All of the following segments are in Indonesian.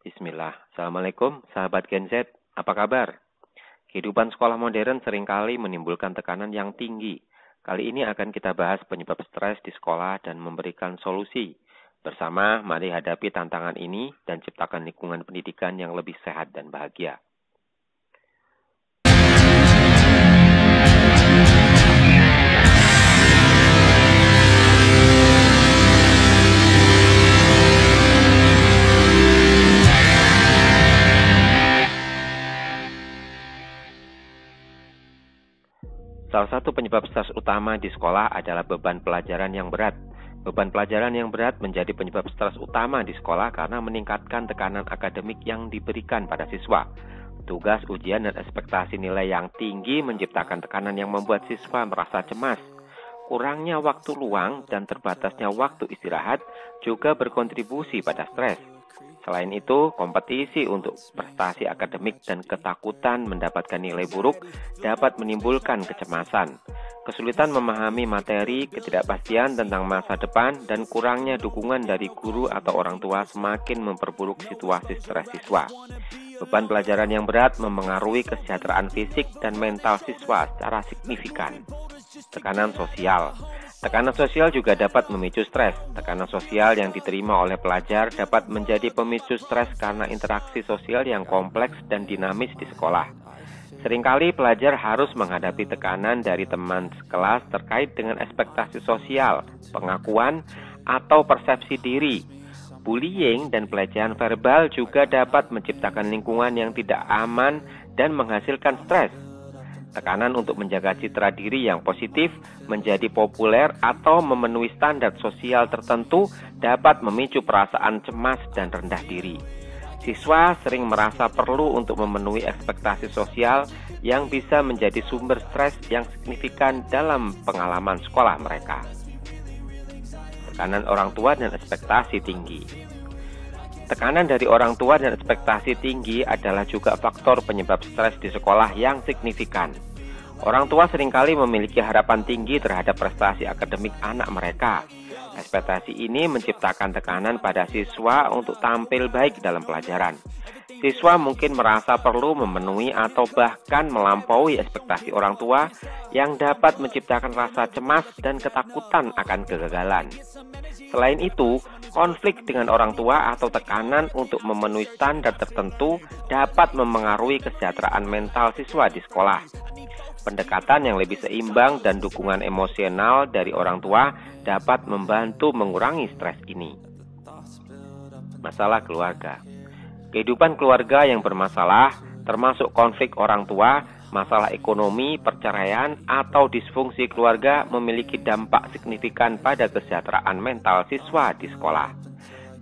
Bismillah. Assalamualaikum, sahabat Gen Z. Apa kabar? Kehidupan sekolah modern seringkali menimbulkan tekanan yang tinggi. Kali ini akan kita bahas penyebab stres di sekolah dan memberikan solusi. Bersama, mari hadapi tantangan ini dan ciptakan lingkungan pendidikan yang lebih sehat dan bahagia. Salah satu penyebab stres utama di sekolah adalah beban pelajaran yang berat. Beban pelajaran yang berat menjadi penyebab stres utama di sekolah karena meningkatkan tekanan akademik yang diberikan pada siswa. Tugas, ujian, dan ekspektasi nilai yang tinggi menciptakan tekanan yang membuat siswa merasa cemas. Kurangnya waktu luang dan terbatasnya waktu istirahat juga berkontribusi pada stres. Selain itu, kompetisi untuk prestasi akademik dan ketakutan mendapatkan nilai buruk dapat menimbulkan kecemasan. Kesulitan memahami materi, ketidakpastian tentang masa depan, dan kurangnya dukungan dari guru atau orang tua semakin memperburuk situasi stres siswa. Beban pelajaran yang berat memengaruhi kesejahteraan fisik dan mental siswa secara signifikan. Tekanan sosial. Tekanan sosial juga dapat memicu stres. Tekanan sosial yang diterima oleh pelajar dapat menjadi pemicu stres karena interaksi sosial yang kompleks dan dinamis di sekolah. Seringkali pelajar harus menghadapi tekanan dari teman sekelas terkait dengan ekspektasi sosial, pengakuan, atau persepsi diri. Bullying dan pelecehan verbal juga dapat menciptakan lingkungan yang tidak aman dan menghasilkan stres. Tekanan untuk menjaga citra diri yang positif, menjadi populer, atau memenuhi standar sosial tertentu dapat memicu perasaan cemas dan rendah diri. Siswa sering merasa perlu untuk memenuhi ekspektasi sosial yang bisa menjadi sumber stres yang signifikan dalam pengalaman sekolah mereka. Tekanan orang tua dan ekspektasi tinggi. Tekanan dari orang tua dan ekspektasi tinggi adalah juga faktor penyebab stres di sekolah yang signifikan. Orang tua seringkali memiliki harapan tinggi terhadap prestasi akademik anak mereka. Ekspektasi ini menciptakan tekanan pada siswa untuk tampil baik dalam pelajaran. Siswa mungkin merasa perlu memenuhi atau bahkan melampaui ekspektasi orang tua yang dapat menciptakan rasa cemas dan ketakutan akan kegagalan. Selain itu, konflik dengan orang tua atau tekanan untuk memenuhi standar tertentu dapat memengaruhi kesejahteraan mental siswa di sekolah. Pendekatan yang lebih seimbang dan dukungan emosional dari orang tua dapat membantu mengurangi stres ini. Masalah keluarga. Kehidupan keluarga yang bermasalah, termasuk konflik orang tua, masalah ekonomi, perceraian, atau disfungsi keluarga memiliki dampak signifikan pada kesejahteraan mental siswa di sekolah.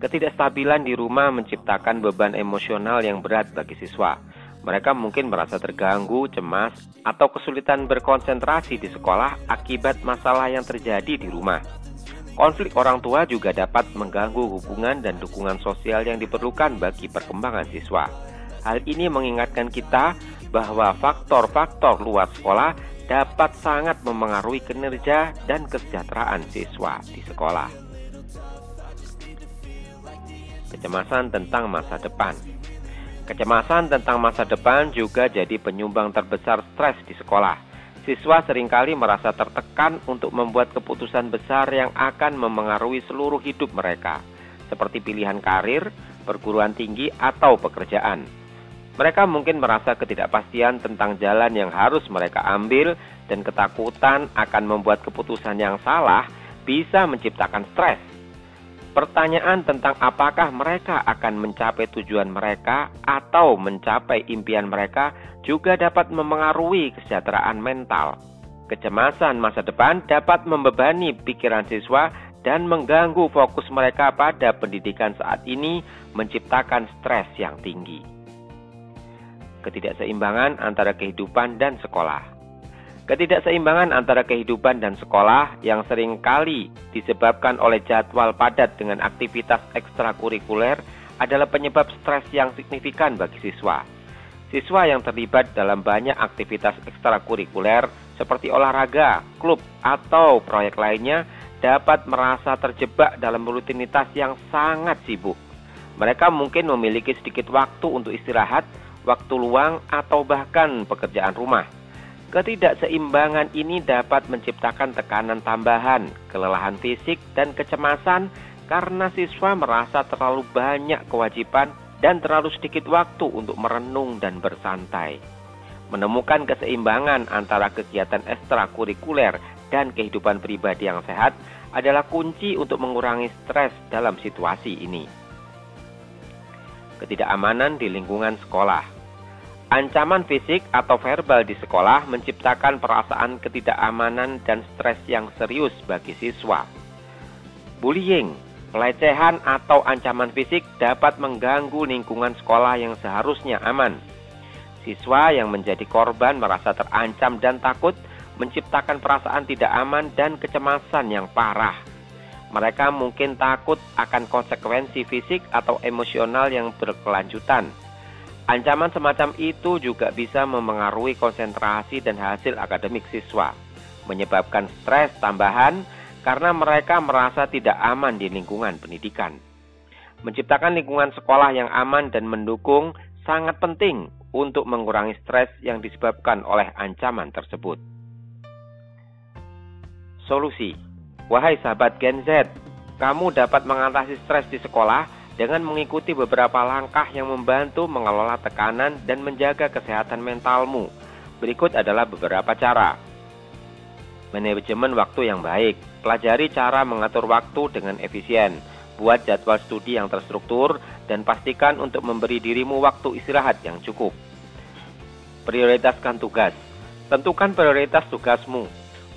Ketidakstabilan di rumah menciptakan beban emosional yang berat bagi siswa. Mereka mungkin merasa terganggu, cemas, atau kesulitan berkonsentrasi di sekolah akibat masalah yang terjadi di rumah. Konflik orang tua juga dapat mengganggu hubungan dan dukungan sosial yang diperlukan bagi perkembangan siswa. Hal ini mengingatkan kita bahwa faktor-faktor luar sekolah dapat sangat memengaruhi kinerja dan kesejahteraan siswa di sekolah. Kecemasan tentang masa depan. Kecemasan tentang masa depan juga jadi penyumbang terbesar stres di sekolah. Siswa seringkali merasa tertekan untuk membuat keputusan besar yang akan memengaruhi seluruh hidup mereka, seperti pilihan karir, perguruan tinggi, atau pekerjaan. Mereka mungkin merasa ketidakpastian tentang jalan yang harus mereka ambil dan ketakutan akan membuat keputusan yang salah bisa menciptakan stres. Pertanyaan tentang apakah mereka akan mencapai tujuan mereka atau mencapai impian mereka juga dapat memengaruhi kesejahteraan mental. Kecemasan masa depan dapat membebani pikiran siswa dan mengganggu fokus mereka pada pendidikan saat ini, menciptakan stres yang tinggi. Ketidakseimbangan antara kehidupan dan sekolah. Ketidakseimbangan antara kehidupan dan sekolah yang seringkali disebabkan oleh jadwal padat dengan aktivitas ekstrakurikuler adalah penyebab stres yang signifikan bagi siswa. Siswa yang terlibat dalam banyak aktivitas ekstrakurikuler seperti olahraga, klub, atau proyek lainnya dapat merasa terjebak dalam rutinitas yang sangat sibuk. Mereka mungkin memiliki sedikit waktu untuk istirahat, waktu luang, atau bahkan pekerjaan rumah. Ketidakseimbangan ini dapat menciptakan tekanan tambahan, kelelahan fisik, dan kecemasan karena siswa merasa terlalu banyak kewajiban dan terlalu sedikit waktu untuk merenung dan bersantai. Menemukan keseimbangan antara kegiatan ekstrakurikuler dan kehidupan pribadi yang sehat adalah kunci untuk mengurangi stres dalam situasi ini. Ketidakamanan di lingkungan sekolah. Ancaman fisik atau verbal di sekolah menciptakan perasaan ketidakamanan dan stres yang serius bagi siswa. Bullying, pelecehan atau ancaman fisik dapat mengganggu lingkungan sekolah yang seharusnya aman. Siswa yang menjadi korban merasa terancam dan takut, menciptakan perasaan tidak aman dan kecemasan yang parah. Mereka mungkin takut akan konsekuensi fisik atau emosional yang berkelanjutan. Ancaman semacam itu juga bisa memengaruhi konsentrasi dan hasil akademik siswa, menyebabkan stres tambahan karena mereka merasa tidak aman di lingkungan pendidikan. Menciptakan lingkungan sekolah yang aman dan mendukung sangat penting untuk mengurangi stres yang disebabkan oleh ancaman tersebut. Solusi. Wahai sahabat Gen Z, kamu dapat mengatasi stres di sekolah dengan mengikuti beberapa langkah yang membantu mengelola tekanan dan menjaga kesehatan mentalmu. Berikut adalah beberapa cara. Manajemen waktu yang baik. Pelajari cara mengatur waktu dengan efisien. Buat jadwal studi yang terstruktur dan pastikan untuk memberi dirimu waktu istirahat yang cukup. Prioritaskan tugas. Tentukan prioritas tugasmu.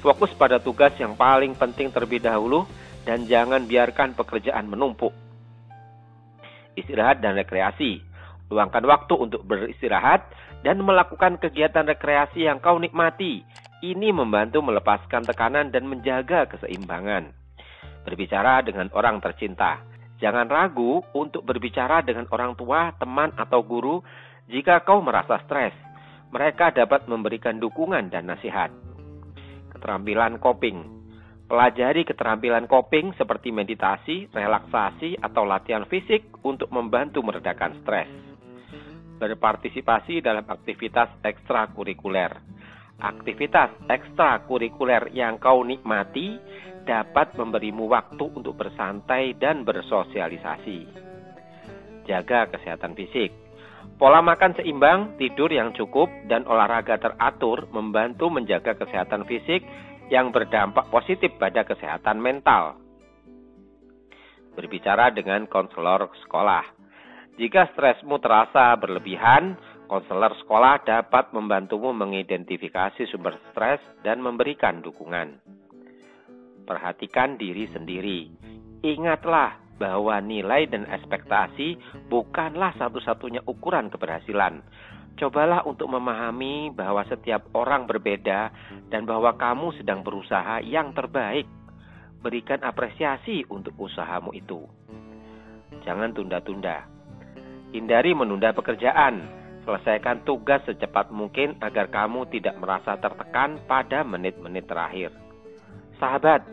Fokus pada tugas yang paling penting terlebih dahulu dan jangan biarkan pekerjaan menumpuk. Istirahat dan rekreasi. Luangkan waktu untuk beristirahat dan melakukan kegiatan rekreasi yang kau nikmati. Ini membantu melepaskan tekanan dan menjaga keseimbangan. Berbicara dengan orang tercinta. Jangan ragu untuk berbicara dengan orang tua, teman, atau guru jika kau merasa stres. Mereka dapat memberikan dukungan dan nasihat. Keterampilan coping. Pelajari keterampilan coping seperti meditasi, relaksasi, atau latihan fisik untuk membantu meredakan stres. Berpartisipasi dalam aktivitas ekstrakurikuler. Aktivitas ekstrakurikuler yang kau nikmati dapat memberimu waktu untuk bersantai dan bersosialisasi. Jaga kesehatan fisik. Pola makan seimbang, tidur yang cukup, dan olahraga teratur membantu menjaga kesehatan fisik yang berdampak positif pada kesehatan mental. Berbicara dengan konselor sekolah. Jika stresmu terasa berlebihan, konselor sekolah dapat membantumu mengidentifikasi sumber stres dan memberikan dukungan. Perhatikan diri sendiri. Ingatlah bahwa nilai dan ekspektasi bukanlah satu-satunya ukuran keberhasilan. Cobalah untuk memahami bahwa setiap orang berbeda dan bahwa kamu sedang berusaha yang terbaik. Berikan apresiasi untuk usahamu itu. Jangan tunda-tunda. Hindari menunda pekerjaan. Selesaikan tugas secepat mungkin agar kamu tidak merasa tertekan pada menit-menit terakhir. Sahabat,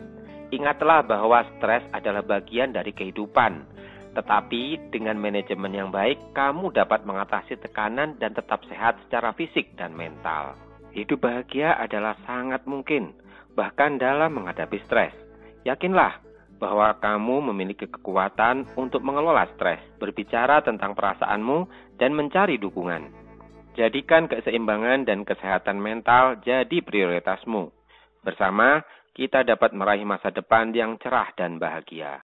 ingatlah bahwa stres adalah bagian dari kehidupan. Tetapi dengan manajemen yang baik, kamu dapat mengatasi tekanan dan tetap sehat secara fisik dan mental. Hidup bahagia adalah sangat mungkin, bahkan dalam menghadapi stres. Yakinlah bahwa kamu memiliki kekuatan untuk mengelola stres, berbicara tentang perasaanmu, dan mencari dukungan. Jadikan keseimbangan dan kesehatan mental jadi prioritasmu. Bersama, kita dapat meraih masa depan yang cerah dan bahagia.